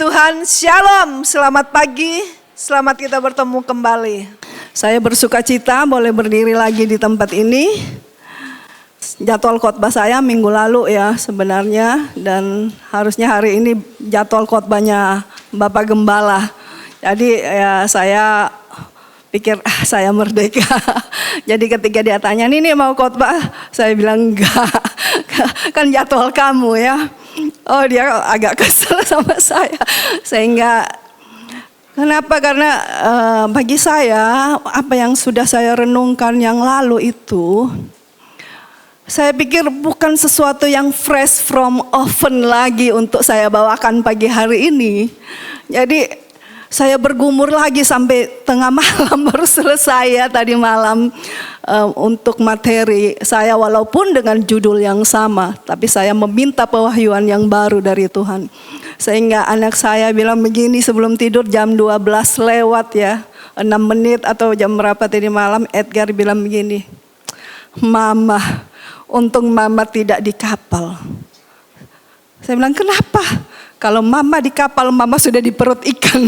Tuhan, Shalom, selamat pagi, selamat kita bertemu kembali. Saya bersuka cita boleh berdiri lagi di tempat ini. Jadwal khotbah saya minggu lalu ya sebenarnya, dan harusnya hari ini jadwal khotbahnya Bapak Gembala. Jadi ya saya pikir saya merdeka. Jadi ketika dia tanya, ini mau khotbah, saya bilang enggak, kan jadwal kamu ya. Oh, dia agak kesel sama saya. Sehingga kenapa? Karena bagi saya apa yang sudah saya renungkan yang lalu itu, saya pikir bukan sesuatu yang fresh from oven lagi untuk saya bawakan pagi hari ini. Jadi saya bergumur lagi sampai tengah malam baru selesai ya tadi malam untuk materi saya, walaupun dengan judul yang sama, tapi saya meminta pewahyuan yang baru dari Tuhan. Sehingga anak saya bilang begini sebelum tidur jam 12 lewat ya, 6 menit atau jam berapa tadi malam, Edgar bilang begini, Mama, untung Mama tidak di kapal. Saya bilang kenapa? Kalau Mama di kapal, Mama sudah di perut ikan.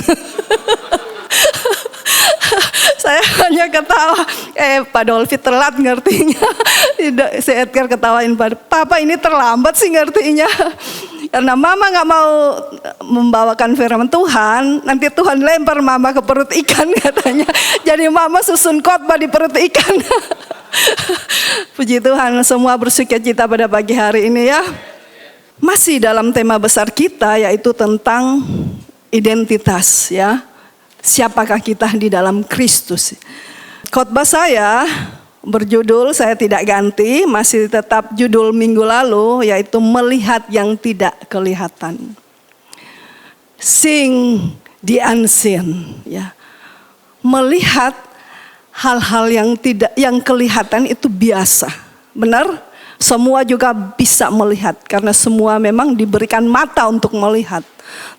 Saya hanya ketawa. Pak Dolfi telat ngertinya. Si Edgar ketawain, Papa ini terlambat sih ngertinya. Karena Mama gak mau membawakan firman Tuhan, nanti Tuhan lempar Mama ke perut ikan katanya. Jadi Mama susun khotbah di perut ikan. Puji Tuhan, semua bersuka cita pada pagi hari ini ya. Masih dalam tema besar kita, yaitu tentang identitas ya. Siapakah kita di dalam Kristus? Khotbah saya berjudul, saya tidak ganti, masih tetap judul minggu lalu, yaitu melihat yang tidak kelihatan. Seeing the unseen ya. Melihat hal-hal yang kelihatan itu biasa. Benar? Semua juga bisa melihat karena semua memang diberikan mata untuk melihat.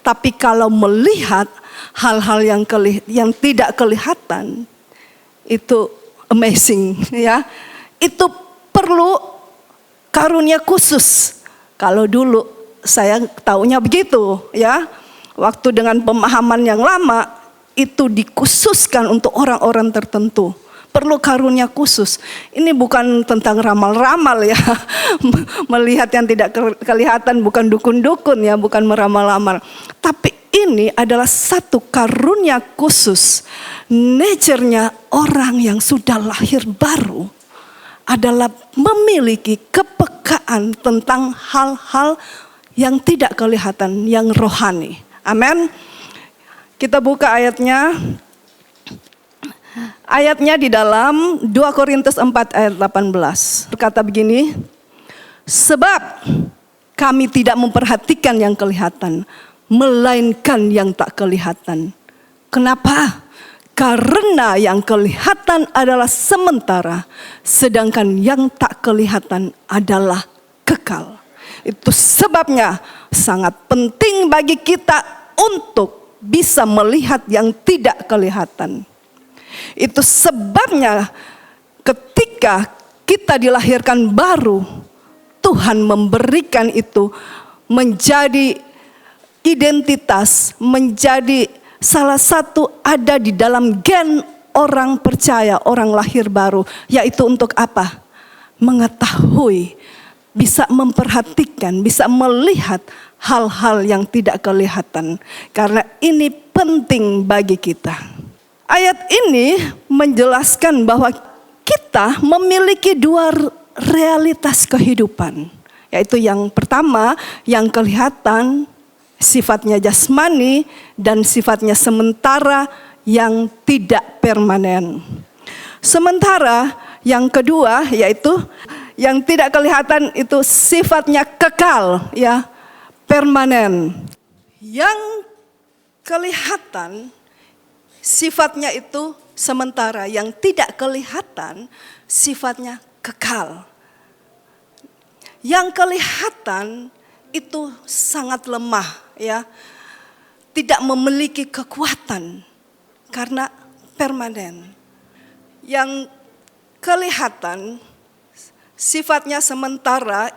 Tapi kalau melihat hal-hal yang tidak kelihatan itu amazing ya. Itu perlu karunia khusus. Kalau dulu saya taunya begitu ya. Waktu dengan pemahaman yang lama itu dikhususkan untuk orang-orang tertentu. Perlu karunia khusus. Ini bukan tentang ramal-ramal ya. Melihat yang tidak kelihatan, bukan dukun-dukun ya, bukan meramal-ramal. Tapi ini adalah satu karunia khusus. Nature-nya orang yang sudah lahir baru adalah memiliki kepekaan tentang hal-hal yang tidak kelihatan, yang rohani. Amin. Kita buka ayatnya. Ayatnya di dalam 2 Korintus 4 ayat 18. Berkata begini, sebab kami tidak memperhatikan yang kelihatan, melainkan yang tak kelihatan. Kenapa? Karena yang kelihatan adalah sementara, sedangkan yang tak kelihatan adalah kekal. Itu sebabnya sangat penting bagi kita untuk bisa melihat yang tidak kelihatan. Itu sebabnya ketika kita dilahirkan baru, Tuhan memberikan itu menjadi identitas, menjadi salah satu ada di dalam gen orang percaya, orang lahir baru. Yaitu untuk apa? Mengetahui, bisa memperhatikan, bisa melihat hal-hal yang tidak kelihatan. Karena ini penting bagi kita. Ayat ini menjelaskan bahwa kita memiliki dua realitas kehidupan. Yaitu yang pertama, yang kelihatan sifatnya jasmani dan sifatnya sementara yang tidak permanen. Sementara yang kedua yaitu yang tidak kelihatan itu sifatnya kekal ya, permanen. Yang kelihatan sifatnya itu sementara, yang tidak kelihatan sifatnya kekal. Yang kelihatan itu sangat lemah ya, tidak memiliki kekuatan karena permanen. Yang kelihatan sifatnya sementara,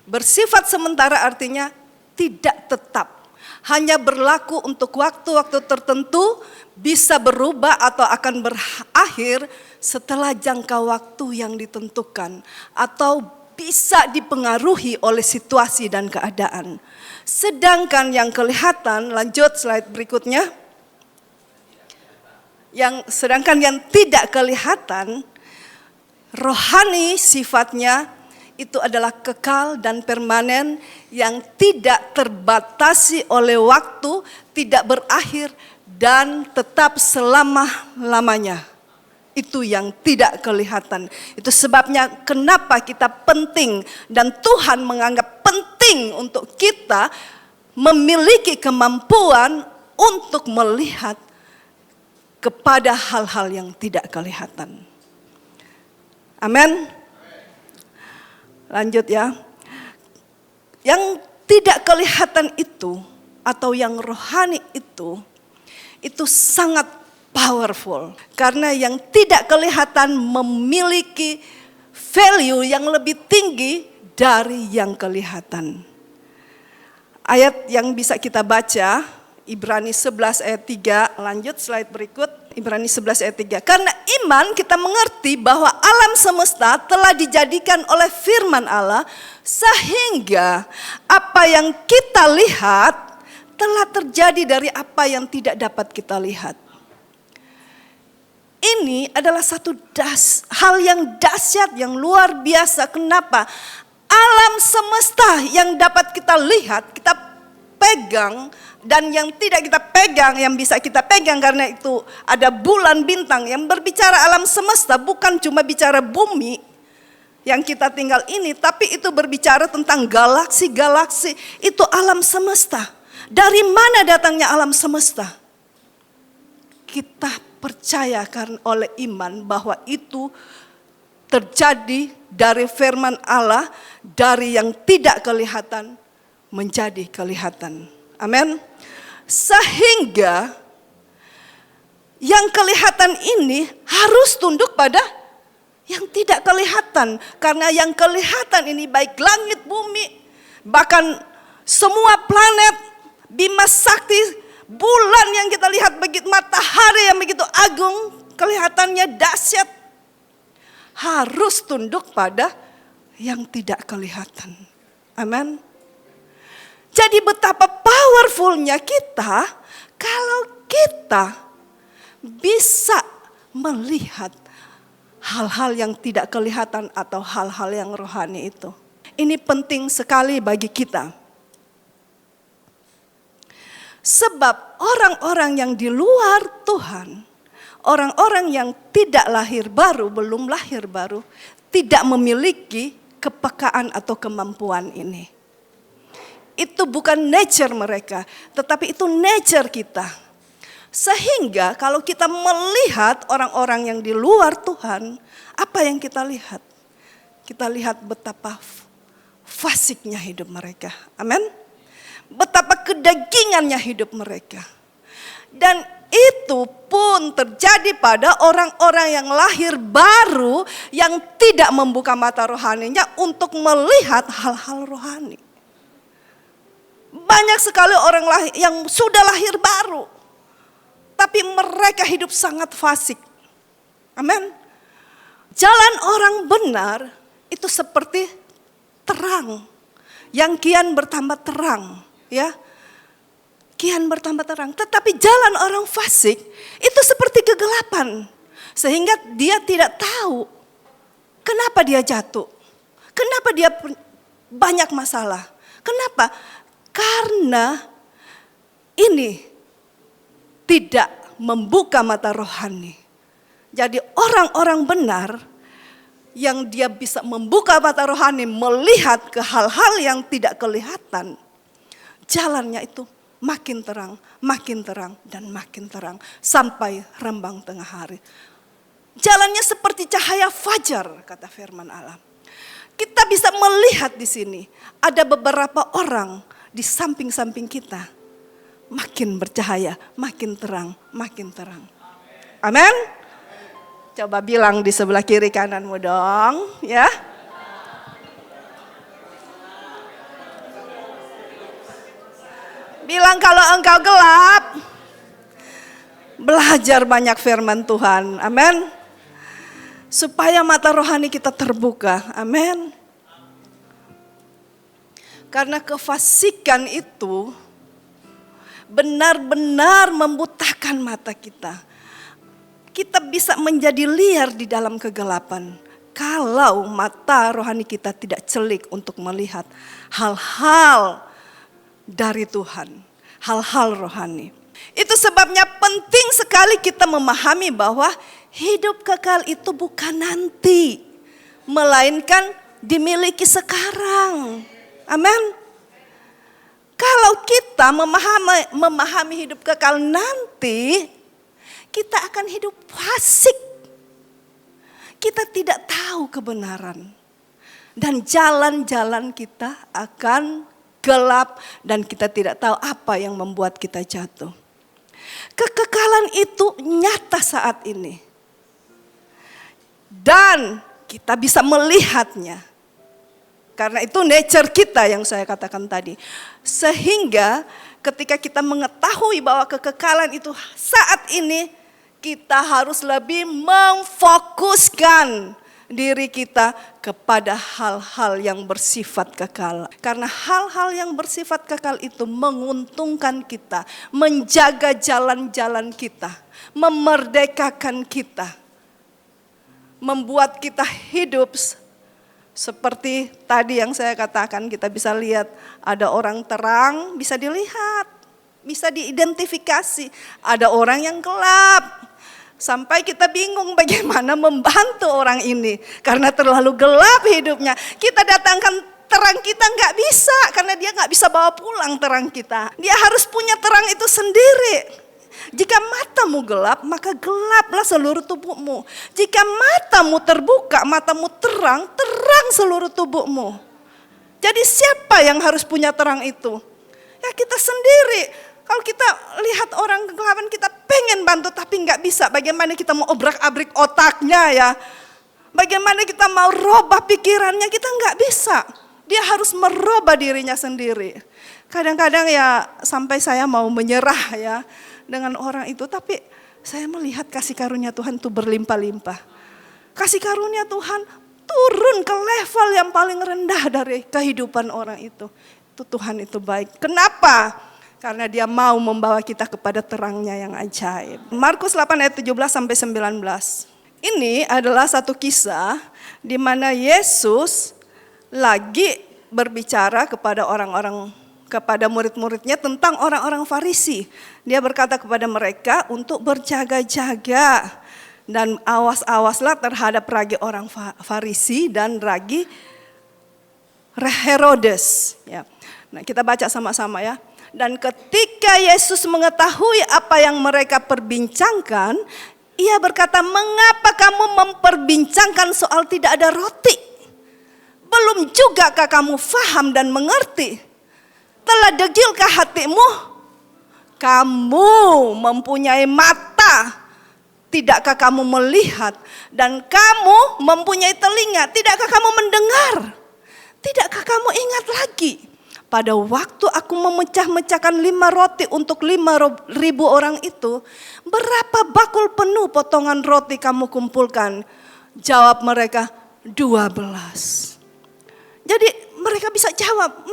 bersifat sementara artinya tidak tetap. hanya berlaku untuk waktu-waktu tertentu, bisa berubah atau akan berakhir setelah jangka waktu yang ditentukan, atau bisa dipengaruhi oleh situasi dan keadaan. Sedangkan yang kelihatan, lanjut slide berikutnya. Sedangkan yang tidak kelihatan, rohani sifatnya itu adalah kekal dan permanen, yang tidak terbatasi oleh waktu, tidak berakhir dan tetap selama-lamanya. Itu yang tidak kelihatan. Itu sebabnya kenapa kita penting dan Tuhan menganggap penting untuk kita memiliki kemampuan untuk melihat kepada hal-hal yang tidak kelihatan. Amin. Lanjut ya. Yang tidak kelihatan itu atau yang rohani itu sangat powerful. Karena yang tidak kelihatan memiliki value yang lebih tinggi dari yang kelihatan. Ayat yang bisa kita baca, Ibrani 11 ayat 3, lanjut slide berikut. Ibrani 11 ayat 3. Karena iman kita mengerti bahwa alam semesta telah dijadikan oleh firman Allah, sehingga apa yang kita lihat telah terjadi dari apa yang tidak dapat kita lihat. Ini adalah satu hal yang dahsyat, yang luar biasa. Kenapa? Alam semesta yang dapat kita lihat, kita pegang, dan yang tidak kita pegang, yang bisa kita pegang karena itu ada bulan bintang yang berbicara alam semesta, bukan cuma bicara bumi yang kita tinggal ini, tapi itu berbicara tentang galaksi-galaksi, itu alam semesta. Dari mana datangnya alam semesta? Kita percaya karena oleh iman bahwa itu terjadi dari firman Allah, dari yang tidak kelihatan menjadi kelihatan. Amin. Sehingga yang kelihatan ini harus tunduk pada yang tidak kelihatan. Karena yang kelihatan ini baik langit, bumi, bahkan semua planet, Bima Sakti, bulan yang kita lihat begitu, matahari yang begitu agung, kelihatannya dahsyat, harus tunduk pada yang tidak kelihatan. Amin. Jadi betapa powerfulnya kita kalau kita bisa melihat hal-hal yang tidak kelihatan atau hal-hal yang rohani itu. Ini penting sekali bagi kita. Sebab orang-orang yang di luar Tuhan, orang-orang yang tidak lahir baru, belum lahir baru, tidak memiliki kepekaan atau kemampuan ini. Itu bukan nature mereka, tetapi itu nature kita. Sehingga kalau kita melihat orang-orang yang di luar Tuhan, apa yang kita lihat? Kita lihat betapa fasiknya hidup mereka. Amin. Betapa kedagingannya hidup mereka. Dan itu pun terjadi pada orang-orang yang lahir baru, yang tidak membuka mata rohaninya untuk melihat hal-hal rohani. Banyak sekali orang yang sudah lahir baru, tapi mereka hidup sangat fasik. Amin. Jalan orang benar itu seperti terang yang kian bertambah terang, ya. Kian bertambah terang. Tetapi jalan orang fasik itu seperti kegelapan, sehingga dia tidak tahu kenapa dia jatuh, kenapa dia banyak masalah. Kenapa? Karena ini tidak membuka mata rohani. Jadi orang-orang benar yang dia bisa membuka mata rohani, melihat ke hal-hal yang tidak kelihatan, jalannya itu makin terang, dan makin terang sampai rembang tengah hari. Jalannya seperti cahaya fajar, kata firman Allah. Kita bisa melihat di sini ada beberapa orang di samping-samping kita, makin bercahaya, makin terang, makin terang. Amin. Coba bilang di sebelah kiri kananmu dong, ya. bilang kalau engkau gelap, belajar banyak firman Tuhan. Amin. Supaya mata rohani kita terbuka. Amin. Karena kefasikan itu benar-benar membutakan mata kita. Kita bisa menjadi liar di dalam kegelapan kalau mata rohani kita tidak celik untuk melihat hal-hal dari Tuhan, hal-hal rohani. Itu sebabnya penting sekali kita memahami bahwa hidup kekal itu bukan nanti, melainkan dimiliki sekarang. Amin. Kalau kita memahami hidup kekal nanti, kita akan hidup fasik. Kita tidak tahu kebenaran. Dan jalan-jalan kita akan gelap dan kita tidak tahu apa yang membuat kita jatuh. Kekekalan itu nyata saat ini. Dan kita bisa melihatnya. Karena itu nature kita yang saya katakan tadi. Sehingga ketika kita mengetahui bahwa kekekalan itu saat ini, kita harus lebih memfokuskan diri kita kepada hal-hal yang bersifat kekal. Karena hal-hal yang bersifat kekal itu menguntungkan kita, menjaga jalan-jalan kita, memerdekakan kita, membuat kita hidup seperti tadi yang saya katakan. Kita bisa lihat ada orang terang, bisa dilihat, bisa diidentifikasi. Ada orang yang gelap. Sampai kita bingung bagaimana membantu orang ini. Karena terlalu gelap hidupnya. Kita datangkan terang kita nggak bisa. Karena dia nggak bisa bawa pulang terang kita. Dia harus punya terang itu sendiri. Jika matamu gelap, maka gelaplah seluruh tubuhmu. Jika matamu terbuka, matamu terang, terang seluruh tubuhmu. Jadi siapa yang harus punya terang itu? Ya kita sendiri. Kalau kita lihat orang kegelapan, kita pengen bantu tapi nggak bisa. Bagaimana kita mau obrak-abrik otaknya ya? Bagaimana kita mau robah pikirannya? Kita nggak bisa. Dia harus merubah dirinya sendiri. Kadang-kadang ya sampai saya mau menyerah ya dengan orang itu. Tapi saya melihat kasih karunia Tuhan itu berlimpah-limpah. Kasih karunia Tuhan turun ke level yang paling rendah dari kehidupan orang itu. Itu Tuhan itu baik. Kenapa? Karena dia mau membawa kita kepada terangnya yang ajaib. Markus 8 ayat 17 sampai 19. Ini adalah satu kisah di mana Yesus lagi berbicara kepada orang-orang, kepada murid-muridnya tentang orang-orang Farisi. Dia berkata kepada mereka untuk berjaga-jaga dan awas-awaslah terhadap ragi orang Farisi dan ragi Herodes. Ya. Nah, kita baca sama-sama ya. Dan ketika Yesus mengetahui apa yang mereka perbincangkan, ia berkata, mengapa kamu memperbincangkan soal tidak ada roti? Belum jugakah kamu faham dan mengerti? Telah degilkah hatimu? Kamu mempunyai mata, tidakkah kamu melihat? Dan kamu mempunyai telinga, tidakkah kamu mendengar? Tidakkah kamu ingat lagi? Pada waktu aku memecah-mecahkan 5 roti untuk 5.000 orang itu, berapa bakul penuh potongan roti kamu kumpulkan? Jawab mereka, 12. Jadi mereka bisa jawab,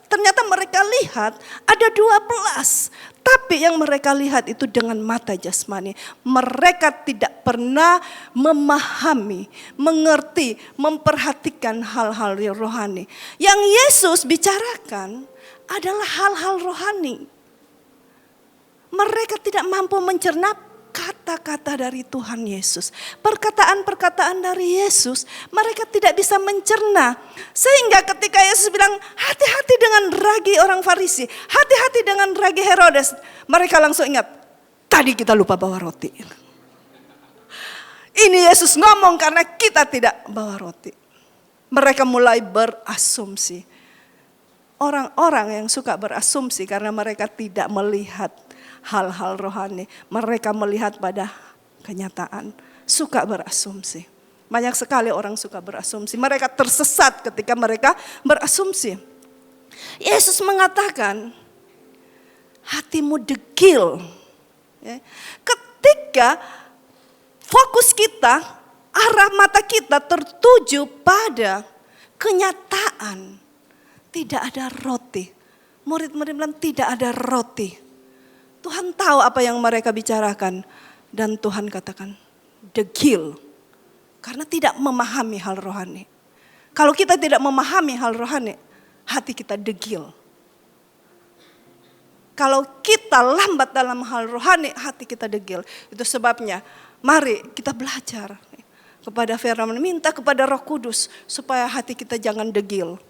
ternyata mereka lihat ada 12. Tapi yang mereka lihat itu dengan mata jasmani. Mereka tidak pernah memahami, mengerti, memperhatikan hal-hal rohani. Yang Yesus bicarakan adalah hal-hal rohani. Mereka tidak mampu mencerna kata-kata dari Tuhan Yesus. Perkataan-perkataan dari Yesus mereka tidak bisa mencerna. Sehingga ketika Yesus bilang hati-hati dengan ragi orang Farisi, hati-hati dengan ragi Herodes, mereka langsung ingat, tadi kita lupa bawa roti. Ini Yesus ngomong karena kita tidak bawa roti. Mereka mulai berasumsi. Orang-orang yang suka berasumsi karena mereka tidak melihat hal-hal rohani. Mereka melihat pada kenyataan. Suka berasumsi. Banyak sekali orang suka berasumsi. Mereka tersesat ketika mereka berasumsi. Yesus mengatakan, hatimu degil. Ya. Ketika fokus kita, arah mata kita tertuju pada kenyataan, tidak ada roti. Murid-murid bilang tidak ada roti. Tuhan tahu apa yang mereka bicarakan. Dan Tuhan katakan degil. Karena tidak memahami hal rohani. Kalau kita tidak memahami hal rohani, hati kita degil. Kalau kita lambat dalam hal rohani, hati kita degil. Itu sebabnya mari kita belajar kepada firman, minta kepada Roh Kudus supaya hati kita jangan degil.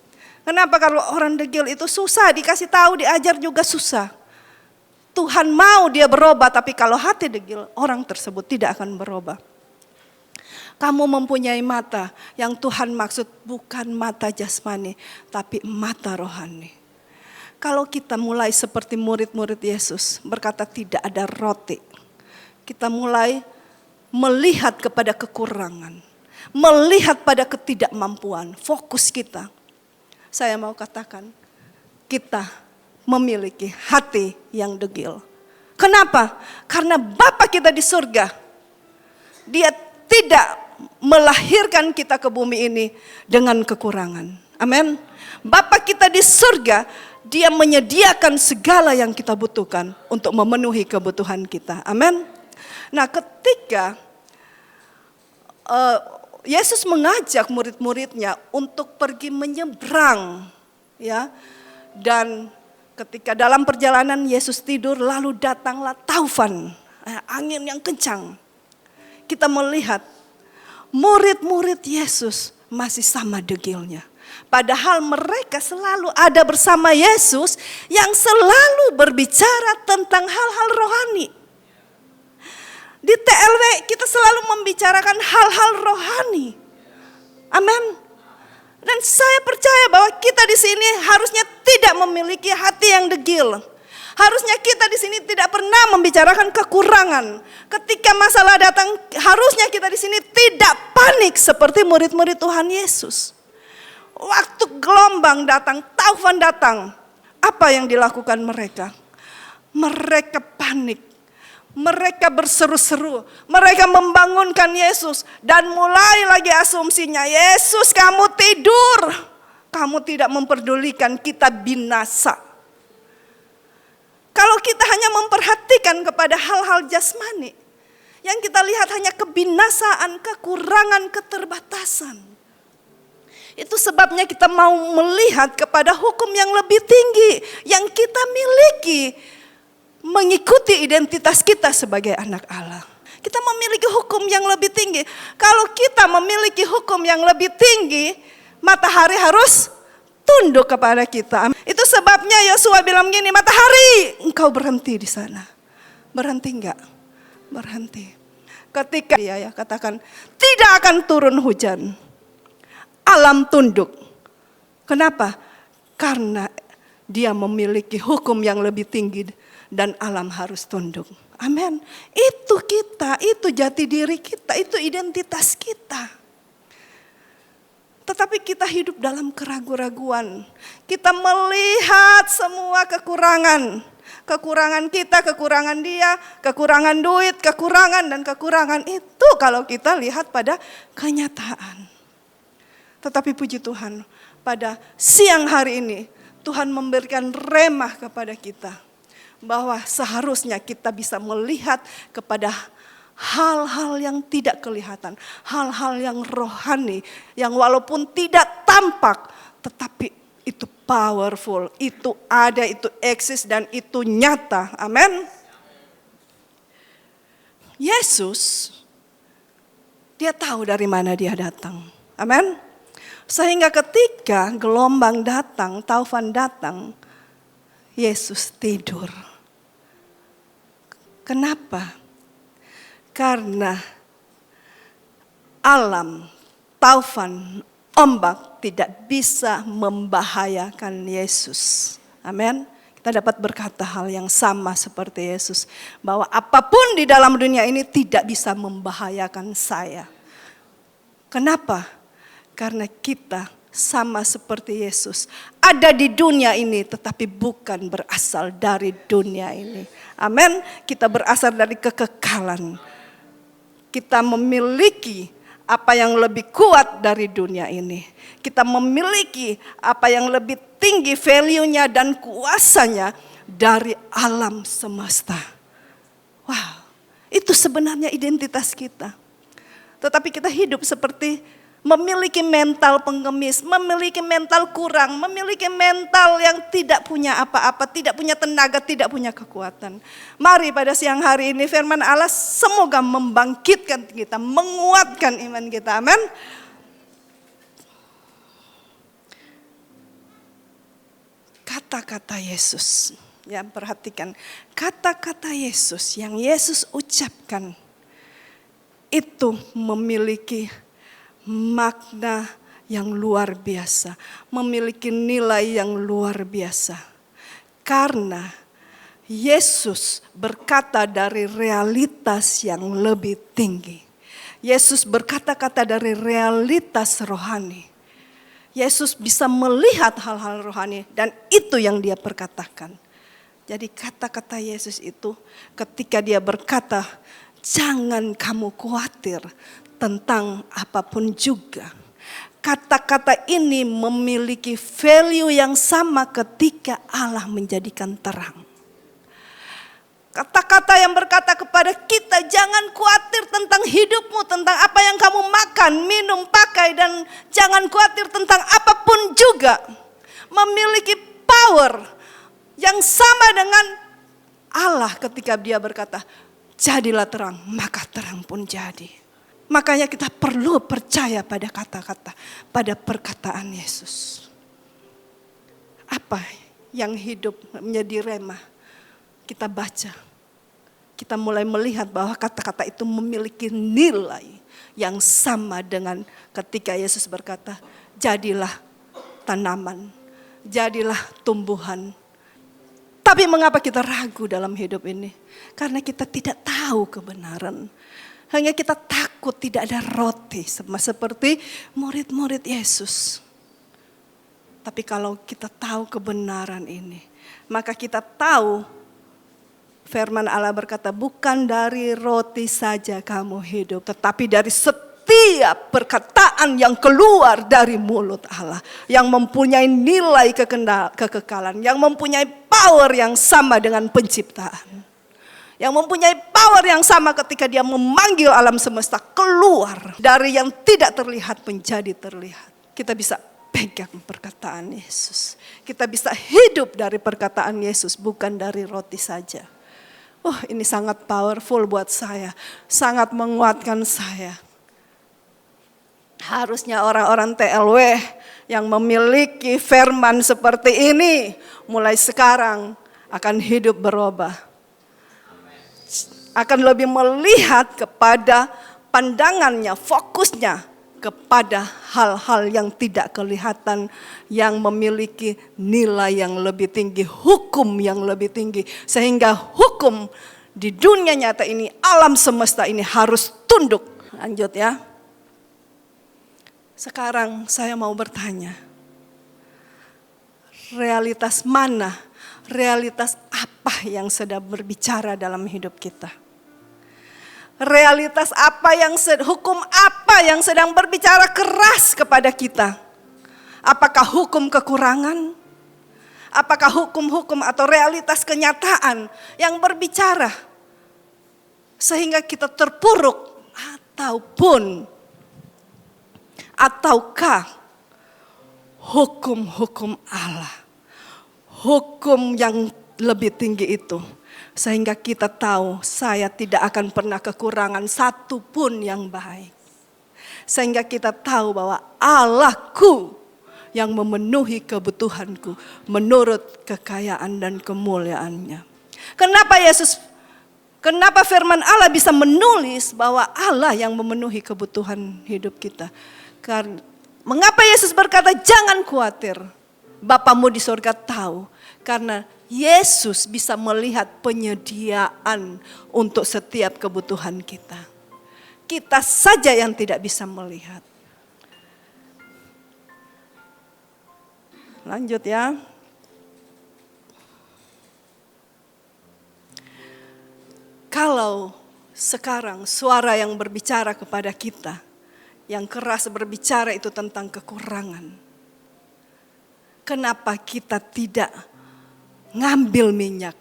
Kenapa? Kalau orang degil itu susah, dikasih tahu, diajar juga susah. Tuhan mau dia berubah, tapi kalau hati degil, orang tersebut tidak akan berubah. Kamu mempunyai mata yang Tuhan maksud bukan mata jasmani, tapi mata rohani. Kalau kita mulai seperti murid-murid Yesus, berkata tidak ada roti. Kita mulai melihat kepada kekurangan, melihat pada ketidakmampuan, fokus kita. Saya mau katakan, kita memiliki hati yang degil. Kenapa? Karena Bapa kita di surga, Dia tidak melahirkan kita ke bumi ini dengan kekurangan. Amin. Bapa kita di surga, Dia menyediakan segala yang kita butuhkan untuk memenuhi kebutuhan kita. Amin. Nah, ketika Yesus mengajak murid-muridnya untuk pergi menyeberang, ya, dan ketika dalam perjalanan Yesus tidur, lalu datanglah taufan, angin yang kencang. Kita melihat murid-murid Yesus masih sama degilnya. Padahal mereka selalu ada bersama Yesus yang selalu berbicara tentang hal-hal rohani. Di TLW kita selalu membicarakan hal-hal rohani. Amin. Dan saya percaya bahwa kita di sini harusnya tidak memiliki hati yang degil. Harusnya kita di sini tidak pernah membicarakan kekurangan. Ketika masalah datang, harusnya kita di sini tidak panik seperti murid-murid Tuhan Yesus. Waktu gelombang datang, taufan datang, apa yang dilakukan mereka? Mereka panik. Mereka berseru-seru, mereka membangunkan Yesus dan mulai lagi asumsinya, Yesus kamu tidur, kamu tidak memperdulikan kita binasa. Kalau kita hanya memperhatikan kepada hal-hal jasmani, yang kita lihat hanya kebinasaan, kekurangan, keterbatasan. Itu sebabnya kita mau melihat kepada hukum yang lebih tinggi, yang kita miliki. Mengikuti identitas kita sebagai anak Allah. Kita memiliki hukum yang lebih tinggi. Kalau kita memiliki hukum yang lebih tinggi, matahari harus tunduk kepada kita. Itu sebabnya Yosua bilang gini, matahari engkau berhenti di sana. Berhenti enggak? Berhenti. Ketika dia katakan tidak akan turun hujan. Alam tunduk. Kenapa? Karena dia memiliki hukum yang lebih tinggi. Dan alam harus tunduk. Amin. Itu kita, itu jati diri kita, itu identitas kita. Tetapi kita hidup dalam keraguan-raguan. Kita melihat semua kekurangan. Kekurangan kita, kekurangan dia, kekurangan duit, kekurangan dan kekurangan itu kalau kita lihat pada kenyataan. Tetapi puji Tuhan, pada siang hari ini Tuhan memberikan remah kepada kita. Bahwa seharusnya kita bisa melihat kepada hal-hal yang tidak kelihatan. Hal-hal yang rohani. Yang walaupun tidak tampak. Tetapi itu powerful. Itu ada, itu eksis dan itu nyata. Amin. Yesus, dia tahu dari mana dia datang. Amin. Sehingga ketika gelombang datang, taufan datang, Yesus tidur. Kenapa? Karena alam, taufan, ombak tidak bisa membahayakan Yesus. Amin. Kita dapat berkata hal yang sama seperti Yesus. Bahwa apapun di dalam dunia ini tidak bisa membahayakan saya. Kenapa? Karena kita sama seperti Yesus. Ada di dunia ini tetapi bukan berasal dari dunia ini. Amin. Kita berasal dari kekekalan. Kita memiliki apa yang lebih kuat dari dunia ini. Kita memiliki apa yang lebih tinggi value-nya dan kuasanya dari alam semesta. Wow, itu sebenarnya identitas kita. Tetapi kita hidup seperti memiliki mental pengemis, memiliki mental kurang, memiliki mental yang tidak punya apa-apa, tidak punya tenaga, tidak punya kekuatan. Mari pada siang hari ini firman Allah semoga membangkitkan kita, menguatkan iman kita. Amin. Kata-kata Yesus, ya perhatikan, kata-kata Yesus yang Yesus ucapkan itu memiliki makna yang luar biasa, memiliki nilai yang luar biasa. Karena Yesus berkata dari realitas yang lebih tinggi. Yesus berkata-kata dari realitas rohani. Yesus bisa melihat hal-hal rohani dan itu yang dia perkatakan. Jadi kata-kata Yesus itu ketika dia berkata, jangan kamu khawatir tentang apapun juga. Kata-kata ini memiliki value yang sama ketika Allah menjadikan terang. Kata-kata yang berkata kepada kita, jangan khawatir tentang hidupmu, tentang apa yang kamu makan, minum, pakai, dan jangan khawatir tentang apapun juga. Memiliki power yang sama dengan Allah ketika dia berkata, jadilah terang, maka terang pun jadi. Makanya kita perlu percaya pada kata-kata, pada perkataan Yesus. Apa yang hidup menjadi rema? Kita baca, kita mulai melihat bahwa kata-kata itu memiliki nilai yang sama dengan ketika Yesus berkata, jadilah tanaman, jadilah tumbuhan. Tapi mengapa kita ragu dalam hidup ini? Karena kita tidak tahu kebenaran. Hanya kita takut tidak ada roti, sama seperti murid-murid Yesus. Tapi kalau kita tahu kebenaran ini, maka kita tahu firman Allah berkata, bukan dari roti saja kamu hidup, tetapi dari setiap perkataan yang keluar dari mulut Allah. Yang mempunyai nilai kekekalan, yang mempunyai power yang sama dengan penciptaan. Yang mempunyai power yang sama ketika dia memanggil alam semesta keluar dari yang tidak terlihat menjadi terlihat. Kita bisa pegang perkataan Yesus. Kita bisa hidup dari perkataan Yesus, bukan dari roti saja. Oh, ini sangat powerful buat saya, sangat menguatkan saya. Harusnya orang-orang TLW yang memiliki firman seperti ini mulai sekarang akan hidup berubah. Akan lebih melihat kepada pandangannya, fokusnya kepada hal-hal yang tidak kelihatan, yang memiliki nilai yang lebih tinggi, hukum yang lebih tinggi. Sehingga hukum di dunia nyata ini, alam semesta ini harus tunduk. Lanjut ya. Sekarang saya mau bertanya, realitas mana, realitas apa yang sedang berbicara dalam hidup kita? Realitas apa hukum apa yang sedang berbicara keras kepada kita? Apakah hukum kekurangan? Apakah hukum-hukum atau realitas kenyataan yang berbicara sehingga kita terpuruk, ataukah hukum-hukum Allah, hukum yang lebih tinggi itu, sehingga kita tahu saya tidak akan pernah kekurangan satu pun yang baik. Sehingga kita tahu bahwa Allahku yang memenuhi kebutuhanku menurut kekayaan dan kemuliaannya. Kenapa firman Allah bisa menulis bahwa Allah yang memenuhi kebutuhan hidup kita? Karena mengapa Yesus berkata jangan khawatir, Bapamu di surga tahu. Karena Yesus bisa melihat penyediaan untuk setiap kebutuhan kita. Kita saja yang tidak bisa melihat. lanjut ya. Kalau sekarang suara yang berbicara kepada kita, yang keras berbicara itu tentang kekurangan. Kenapa kita tidak ngambil minyak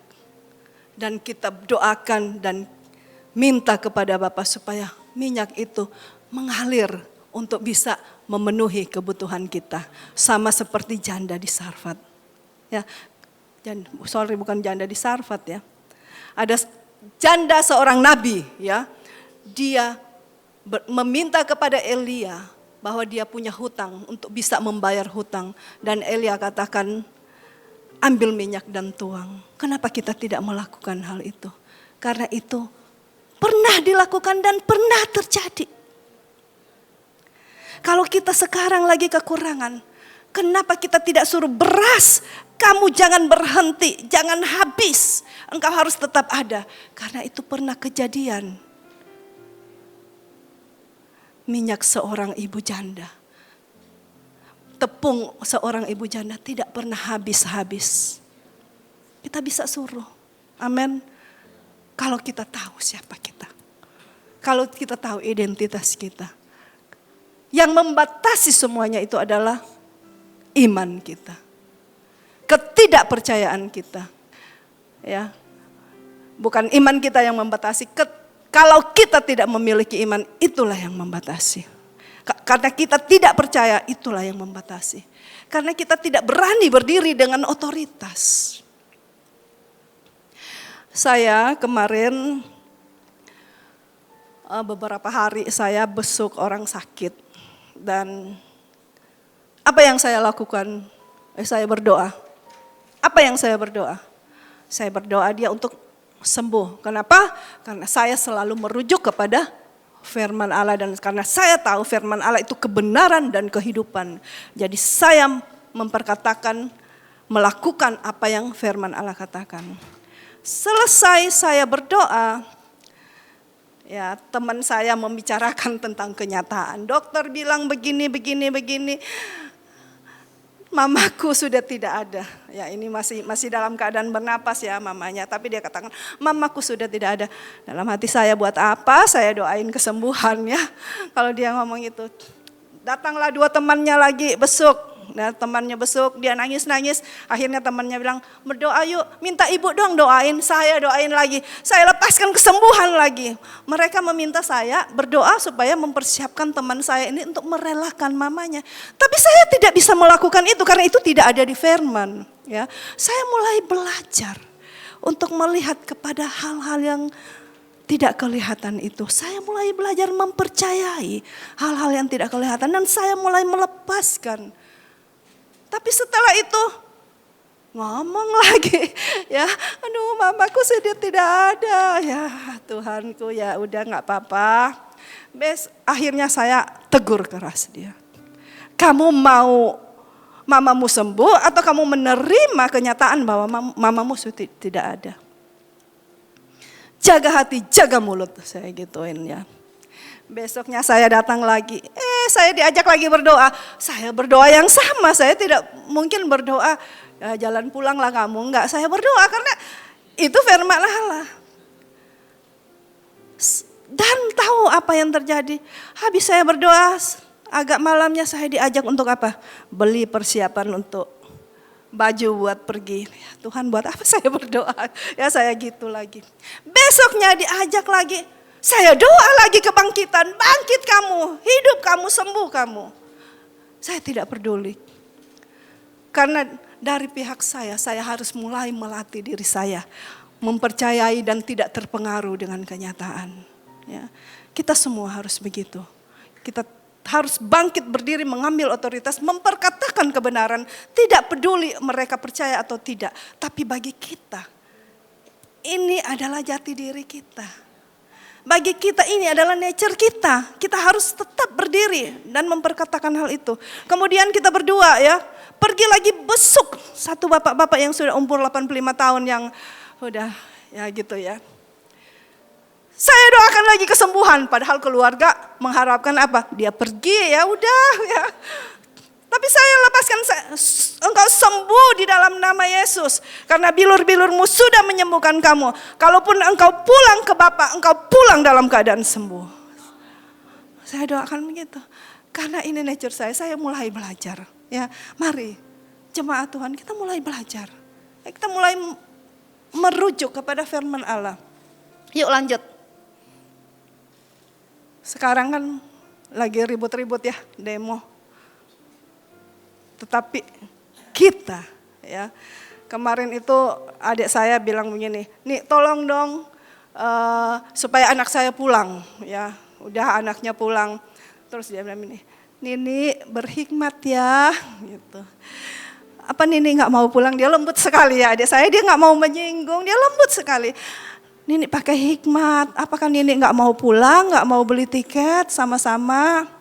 dan kita doakan dan minta kepada Bapa supaya minyak itu mengalir untuk bisa memenuhi kebutuhan kita. Sama seperti janda di Sarfat. Ya, bukan janda di Sarfat ya. Ada janda seorang nabi ya. Dia meminta kepada Elia bahwa dia punya hutang untuk bisa membayar hutang. Dan Elia katakan, ambil minyak dan tuang. Kenapa kita tidak melakukan hal itu? Karena itu pernah dilakukan dan pernah terjadi. Kalau kita sekarang lagi kekurangan, kenapa kita tidak suruh beras? Kamu jangan berhenti, jangan habis. Engkau harus tetap ada. Karena itu pernah kejadian. Minyak seorang ibu janda, tepung seorang ibu janda tidak pernah habis-habis. Kita bisa suruh. Amin. Kalau kita tahu siapa kita. Kalau kita tahu identitas kita. Yang membatasi semuanya itu adalah iman kita. Ketidakpercayaan kita. Ya. Bukan iman kita yang membatasi. Kalau kita tidak memiliki iman, itulah yang membatasi. Karena kita tidak percaya, itulah yang membatasi. Karena kita tidak berani berdiri dengan otoritas. Saya kemarin beberapa hari saya besuk orang sakit. Dan apa yang saya lakukan? Saya berdoa. Apa yang saya berdoa? Saya berdoa dia untuk sembuh. Kenapa? Karena saya selalu merujuk kepada firman Allah. Dan karena saya tahu firman Allah itu kebenaran dan kehidupan. Jadi saya memperkatakan, melakukan apa yang firman Allah katakan. Selesai saya berdoa, ya, teman saya membicarakan tentang kenyataan. Dokter bilang begini. Mamaku sudah tidak ada. Ya, ini masih dalam keadaan bernapas ya mamanya. Tapi dia katakan, mamaku sudah tidak ada. Dalam hati saya, buat apa saya doain kesembuhan ya. Kalau dia ngomong itu. Datanglah dua temannya lagi besuk. Nah, temannya besuk, dia nangis-nangis. Akhirnya temannya bilang, berdoa yuk, minta ibu dong doain. Saya doain lagi, saya lepaskan kesembuhan lagi. Mereka meminta saya berdoa supaya mempersiapkan teman saya ini untuk merelakan mamanya. Tapi saya tidak bisa melakukan itu karena itu tidak ada di firman. Ya, saya mulai belajar untuk melihat kepada hal-hal yang tidak kelihatan itu. Saya mulai belajar mempercayai hal-hal yang tidak kelihatan dan saya mulai melepaskan. Tapi setelah itu ngomong lagi, ya, aduh mamaku sudah tidak ada, ya Tuhanku ya udah nggak apa-apa. Akhirnya saya tegur keras dia. Kamu mau mamamu sembuh atau kamu menerima kenyataan bahwa mamamu sudah tidak ada? Jaga hati, jaga mulut, saya gituin ya. Besoknya saya datang lagi, saya diajak lagi berdoa. Saya berdoa yang sama, saya tidak mungkin berdoa, ya, jalan pulanglah kamu. Enggak, saya berdoa karena itu firman Allah. Dan tahu apa yang terjadi. Habis saya berdoa, agak malamnya saya diajak untuk apa? Beli persiapan untuk baju buat pergi. Ya, Tuhan buat apa saya berdoa? Ya saya gitu lagi. Besoknya diajak lagi. Saya doa lagi kebangkitan, bangkit kamu, hidup kamu, sembuh kamu. Saya tidak peduli. Karena dari pihak saya harus mulai melatih diri saya. Mempercayai dan tidak terpengaruh dengan kenyataan. Ya, kita semua harus begitu. Kita harus bangkit berdiri mengambil otoritas, memperkatakan kebenaran. Tidak peduli mereka percaya atau tidak. Tapi bagi kita, ini adalah jati diri kita. Bagi kita ini adalah nature kita. Kita harus tetap berdiri dan memperkatakan hal itu. Kemudian kita berdua ya, pergi lagi besuk satu bapak-bapak yang sudah umur 85 tahun yang udah ya gitu ya. Saya doakan lagi kesembuhan, padahal keluarga mengharapkan apa? Dia pergi ya udah ya. Tapi saya lepaskan, engkau sembuh di dalam nama Yesus. Karena bilur-bilurmu sudah menyembuhkan kamu. Kalaupun engkau pulang ke Bapa, engkau pulang dalam keadaan sembuh. Saya doakan begitu. Karena ini nature saya mulai belajar. Ya, mari jemaat Tuhan, kita mulai belajar. Kita mulai merujuk kepada firman Allah. Yuk lanjut. Sekarang kan lagi ribut-ribut ya, demo. Tetapi kita ya, kemarin itu adik saya bilang begini, nih tolong dong supaya anak saya pulang ya. Udah anaknya pulang, terus dia bilang ini, Nini berhikmat ya gitu. Apa Nini gak mau pulang? Dia lembut sekali ya adik saya, dia gak mau menyinggung, dia lembut sekali. Nini pakai hikmat, apakah Nini gak mau pulang, gak mau beli tiket sama-sama?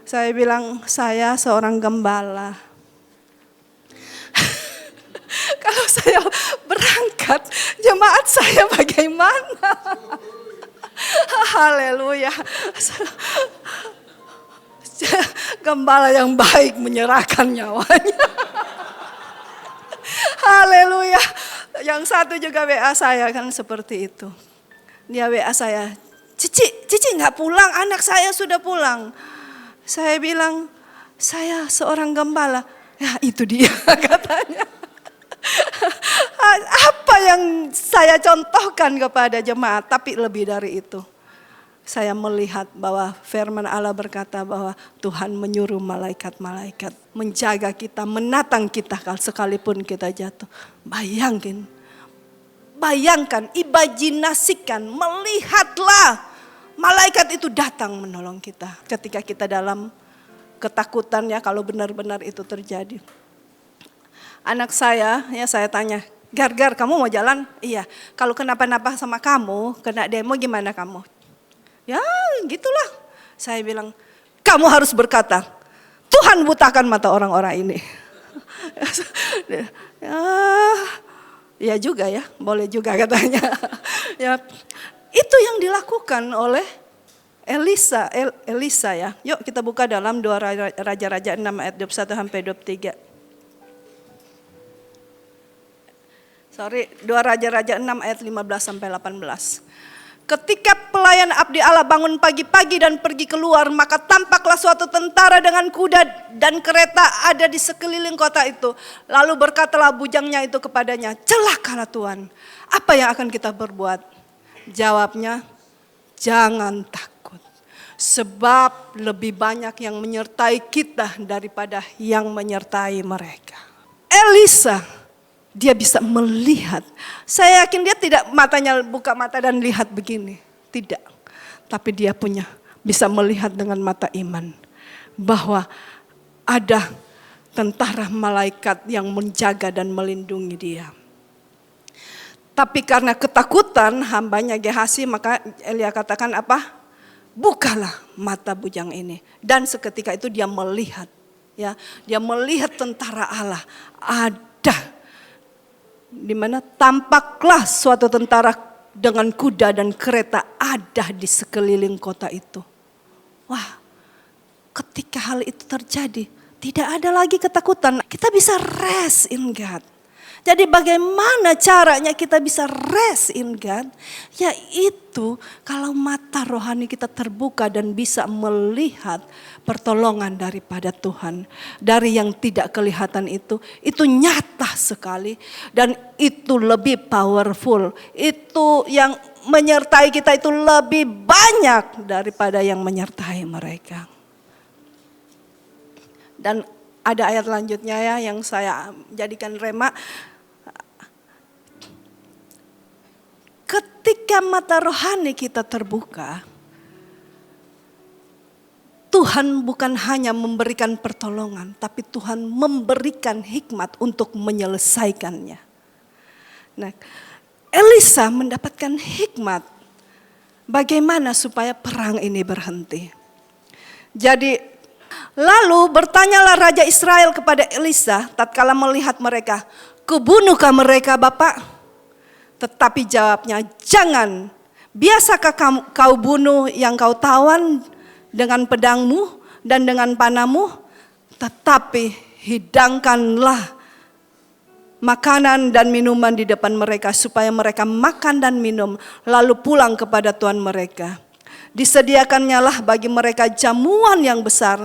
Saya bilang, saya seorang gembala. Kalau saya berangkat, jemaat saya bagaimana? Haleluya. Gembala yang baik menyerahkan nyawanya. Haleluya. Yang satu juga WA saya kan seperti itu. Dia WA saya, Cici gak pulang, anak saya sudah pulang. Saya bilang, saya seorang gembala. Ya itu dia katanya. Apa yang saya contohkan kepada jemaat, tapi lebih dari itu. Saya melihat bahwa firman Allah berkata bahwa Tuhan menyuruh malaikat-malaikat menjaga kita, menatang kita sekalipun kita jatuh. Bayangkan, imajinasikan, melihatlah malaikat itu datang menolong kita. Ketika kita dalam ketakutan ya, kalau benar-benar itu terjadi. Anak saya, ya saya tanya, Gar, kamu mau jalan? Iya. Kalau kenapa-napa sama kamu, kena demo gimana kamu? Ya gitulah. Saya bilang, kamu harus berkata, Tuhan butakan mata orang-orang ini. Ya juga ya, boleh juga katanya. Ya, itu yang dilakukan oleh Elisa ya. Yuk kita buka dalam 2 Raja-Raja 6 ayat 21 sampai 23. 2 Raja-Raja 6 ayat 15 sampai 18. Ketika pelayan abdi Allah bangun pagi-pagi dan pergi keluar, maka tampaklah suatu tentara dengan kuda dan kereta ada di sekeliling kota itu. Lalu berkatalah bujangnya itu kepadanya, celakalah Tuhan, apa yang akan kita berbuat? Jawabnya, jangan takut, sebab lebih banyak yang menyertai kita daripada yang menyertai mereka. Elisa, dia bisa melihat. Saya yakin dia tidak matanya buka mata dan lihat begini. Tidak. Tapi dia bisa melihat dengan mata iman. Bahwa ada tentara malaikat yang menjaga dan melindungi dia. Tapi karena ketakutan hambanya Gehasi, maka Elia katakan apa? Bukalah mata bujang ini. Dan seketika itu dia melihat. Ya, dia melihat tentara Allah. Ada. Di mana tampaklah suatu tentara dengan kuda dan kereta ada di sekeliling kota itu. Wah, ketika hal itu terjadi, tidak ada lagi ketakutan. Kita bisa rest in God. Jadi bagaimana caranya kita bisa rest in God? Yaitu kalau mata rohani kita terbuka dan bisa melihat pertolongan daripada Tuhan. Dari yang tidak kelihatan itu nyata sekali. Dan itu lebih powerful. Itu yang menyertai kita itu lebih banyak daripada yang menyertai mereka. Dan ada ayat lanjutnya ya yang saya jadikan rema. Ketika mata rohani kita terbuka, Tuhan bukan hanya memberikan pertolongan, tapi Tuhan memberikan hikmat untuk menyelesaikannya. Nah, Elisa mendapatkan hikmat bagaimana supaya perang ini berhenti. Jadi, lalu bertanyalah Raja Israel kepada Elisa tatkala melihat mereka, "Kubunuhkah mereka, Bapak?" Tetapi jawabnya, jangan. Biasakah kau bunuh yang kau tawan dengan pedangmu dan dengan panahmu? Tetapi hidangkanlah makanan dan minuman di depan mereka supaya mereka makan dan minum lalu pulang kepada tuan mereka. Disediakannya lah bagi mereka jamuan yang besar,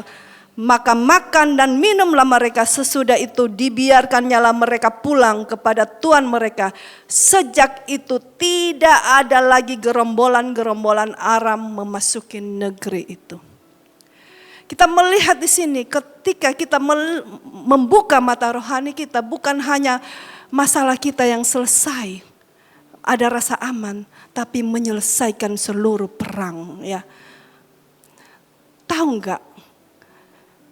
maka makan dan minumlah mereka. Sesudah itu dibiarkannya lah mereka pulang kepada tuan mereka. Sejak itu tidak ada lagi gerombolan-gerombolan Aram memasuki negeri itu. Kita melihat di sini ketika kita membuka mata rohani kita, bukan hanya masalah kita yang selesai, ada rasa aman, tapi menyelesaikan seluruh perang. Ya, tahu nggak?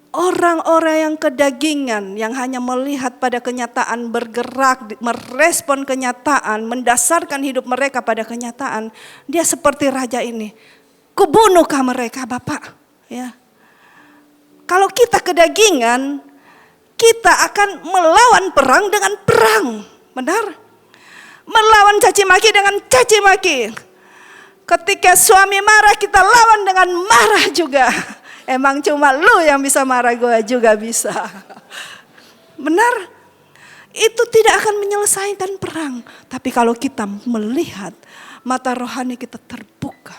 Orang-orang yang kedagingan, yang hanya melihat pada kenyataan, bergerak, merespon kenyataan, mendasarkan hidup mereka pada kenyataan, dia seperti raja ini. Kubunuhkah mereka, Bapak? Ya. Kalau kita kedagingan, kita akan melawan perang dengan perang. Benar? Melawan caci maki dengan caci maki. Ketika suami marah, kita lawan dengan marah juga. Emang cuma lu yang bisa marah, gue juga bisa. Benar? Itu tidak akan menyelesaikan perang. Tapi kalau kita melihat, mata rohani kita terbuka,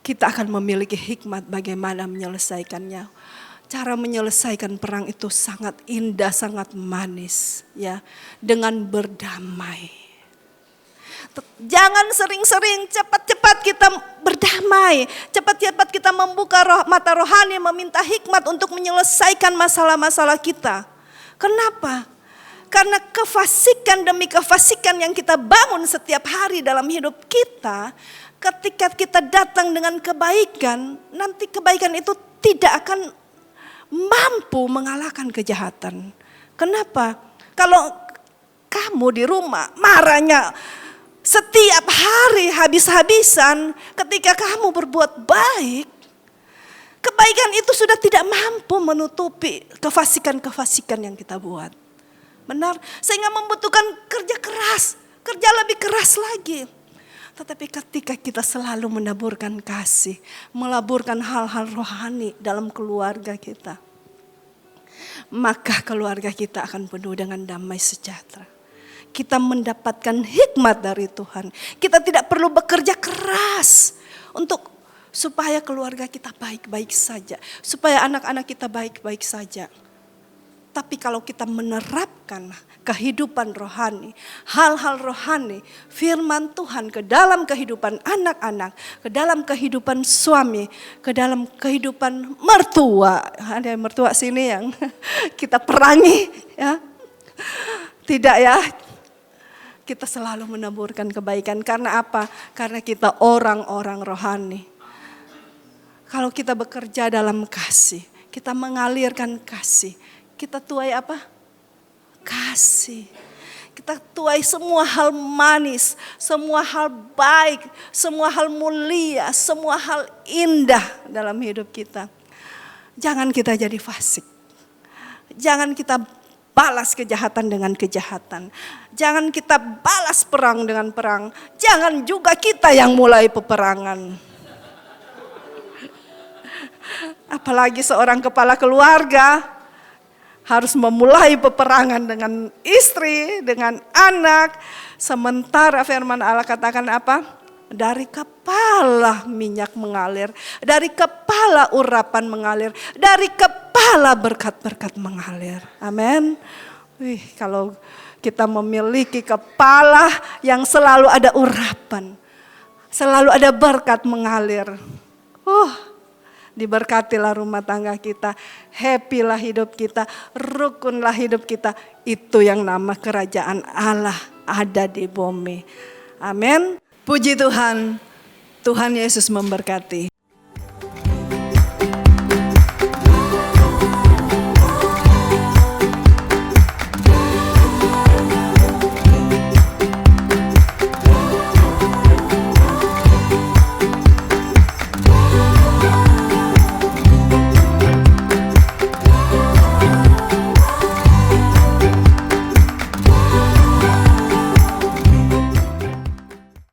kita akan memiliki hikmat bagaimana menyelesaikannya. Cara menyelesaikan perang itu sangat indah, sangat manis, ya, dengan berdamai. Jangan sering-sering, cepat-cepat kita berdamai, cepat-cepat kita membuka mata rohani, meminta hikmat untuk menyelesaikan masalah-masalah kita. Kenapa? Karena kefasikan demi kefasikan yang kita bangun setiap hari dalam hidup kita, ketika kita datang dengan kebaikan, nanti kebaikan itu tidak akan mampu mengalahkan kejahatan. Kenapa? Kalau kamu di rumah marahnya setiap hari habis-habisan, ketika kamu berbuat baik, kebaikan itu sudah tidak mampu menutupi kefasikan-kefasikan yang kita buat. Benar? Sehingga membutuhkan kerja keras, kerja lebih keras lagi. Tetapi ketika kita selalu menaburkan kasih, melaburkan hal-hal rohani dalam keluarga kita, maka keluarga kita akan penuh dengan damai sejahtera. Kita mendapatkan hikmat dari Tuhan. Kita tidak perlu bekerja keras untuk supaya keluarga kita baik-baik saja, supaya anak-anak kita baik-baik saja. Tapi kalau kita menerapkan kehidupan rohani, hal-hal rohani, firman Tuhan ke dalam kehidupan anak-anak, ke dalam kehidupan suami, ke dalam kehidupan mertua. Ada mertua sini yang kita perangi, ya? Tidak ya? Kita selalu menaburkan kebaikan. Karena apa? Karena kita orang-orang rohani. Kalau kita bekerja dalam kasih, kita mengalirkan kasih, kita tuai apa? Kasih. Kita tuai semua hal manis, semua hal baik, semua hal mulia, semua hal indah dalam hidup kita. Jangan kita jadi fasik. Jangan kita balas kejahatan dengan kejahatan. Jangan kita balas perang dengan perang. Jangan juga kita yang mulai peperangan. Apalagi seorang kepala keluarga harus memulai peperangan dengan istri, dengan anak. Sementara firman Allah katakan apa? Dari kepala minyak mengalir, dari kepala urapan mengalir, dari kepala berkat-berkat mengalir. Amin. Kalau kita memiliki kepala yang selalu ada urapan, selalu ada berkat mengalir. Diberkatilah rumah tangga kita, happy-lah hidup kita, rukunlah hidup kita. Itu yang nama kerajaan Allah ada di bumi. Amin. Puji Tuhan, Tuhan Yesus memberkati.